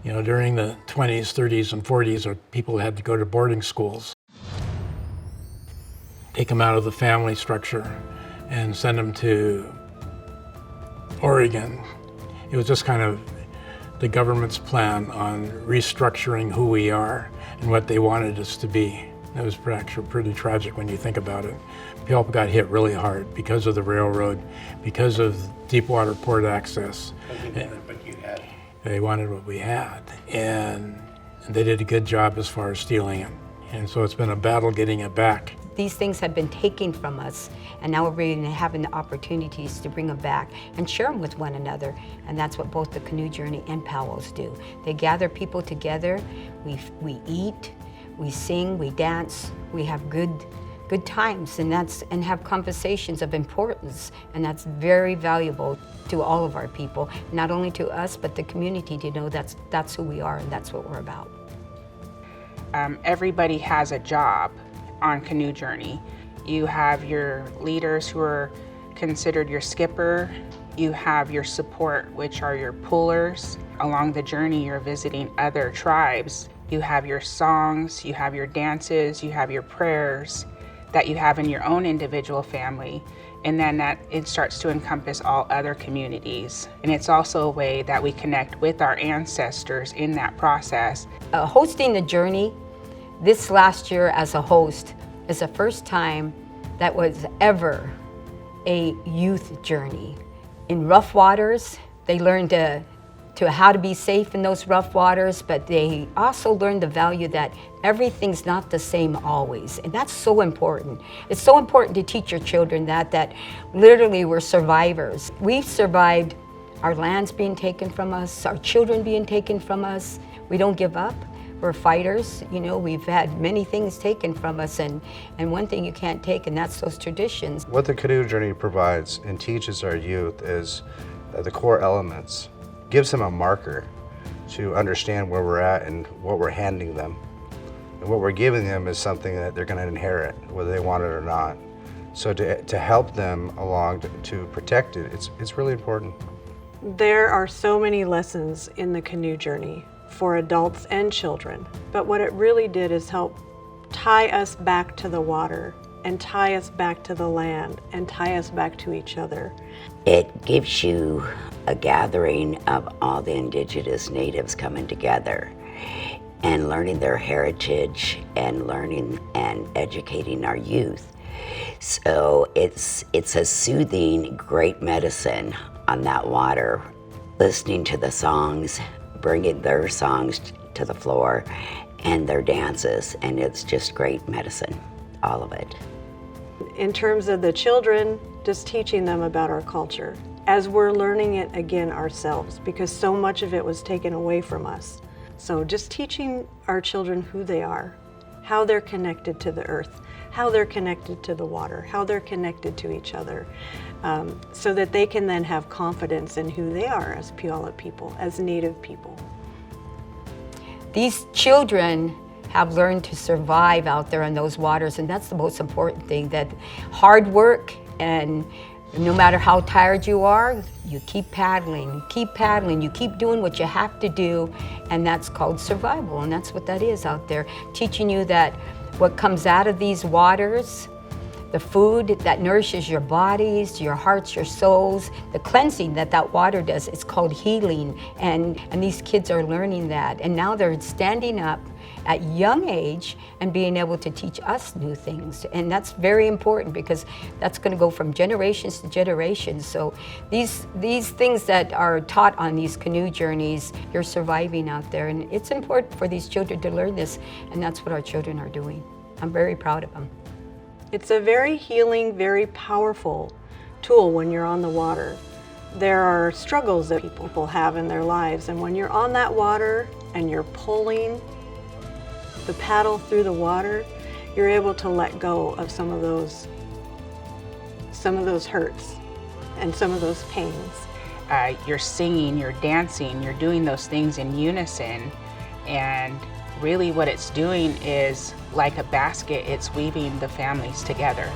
You know, during the 20s, 30s, and 40s, people had to go to boarding schools, take them out of the family structure and send them to Oregon. It was just kind of the government's plan on restructuring who we are and what they wanted us to be. It was actually pretty tragic when you think about it. People got hit really hard because of the railroad, because of Deepwater Port access. They wanted what we had, and they did a good job as far as stealing it. And so it's been a battle getting it back. These things have been taken from us, and now we're really having the opportunities to bring them back and share them with one another. And that's what both the Canoe Journey and Powwows do. They gather people together, we eat, we sing, we dance, we have good times, and have conversations of importance, and that's very valuable to all of our people, not only to us, but the community to know that's who we are and that's what we're about. Everybody has a job on Canoe Journey. You have your leaders who are considered your skipper. You have your support, which are your pullers. Along the journey, you're visiting other tribes. You have your songs, you have your dances, you have your prayers that you have in your own individual family. And then that it starts to encompass all other communities. And it's also a way that we connect with our ancestors in that process. Hosting the journey this last year as a host is the first time that was ever a youth journey. In rough waters, they learned to how to be safe in those rough waters, but they also learned the value that everything's not the same always. And that's so important. It's so important to teach your children that literally we're survivors. We've survived our lands being taken from us, our children being taken from us. We don't give up. We're fighters. You know, we've had many things taken from us, and one thing you can't take, and that's those traditions. What the Canoe Journey provides and teaches our youth is the core elements. Gives them a marker to understand where we're at and what we're handing them. And what we're giving them is something that they're going to inherit, whether they want it or not. So to help them along to protect it, it's really important. There are so many lessons in the Canoe Journey for adults and children, but what it really did is help tie us back to the water and tie us back to the land and tie us back to each other. It gives you a gathering of all the indigenous natives coming together and learning their heritage and learning and educating our youth. So it's a soothing, great medicine on that water, listening to the songs, bringing their songs to the floor and their dances, and it's just great medicine, all of it. In terms of the children, just teaching them about our culture as we're learning it again ourselves, because so much of it was taken away from us. So just teaching our children who they are, how they're connected to the earth, how they're connected to the water, how they're connected to each other, so that they can then have confidence in who they are as Puyallup people, as Native people. These children have learned to survive out there in those waters, and that's the most important thing, that hard work, and no matter how tired you are, you keep paddling, you keep doing what you have to do, and that's called survival, and that's what that is out there, teaching you that what comes out of these waters, the food that nourishes your bodies, your hearts, your souls, the cleansing that water does, it's called healing, and these kids are learning that, and now they're standing up at young age and being able to teach us new things. And that's very important, because that's going to go from generations to generations. So these things that are taught on these canoe journeys, you're surviving out there. And it's important for these children to learn this, and that's what our children are doing. I'm very proud of them. It's a very healing, very powerful tool when you're on the water. There are struggles that people have in their lives, and when you're on that water and you're pulling the paddle through the water, you're able to let go of some of those hurts and some of those pains. You're singing, you're dancing, you're doing those things in unison, and really what it's doing is like a basket, it's weaving the families together.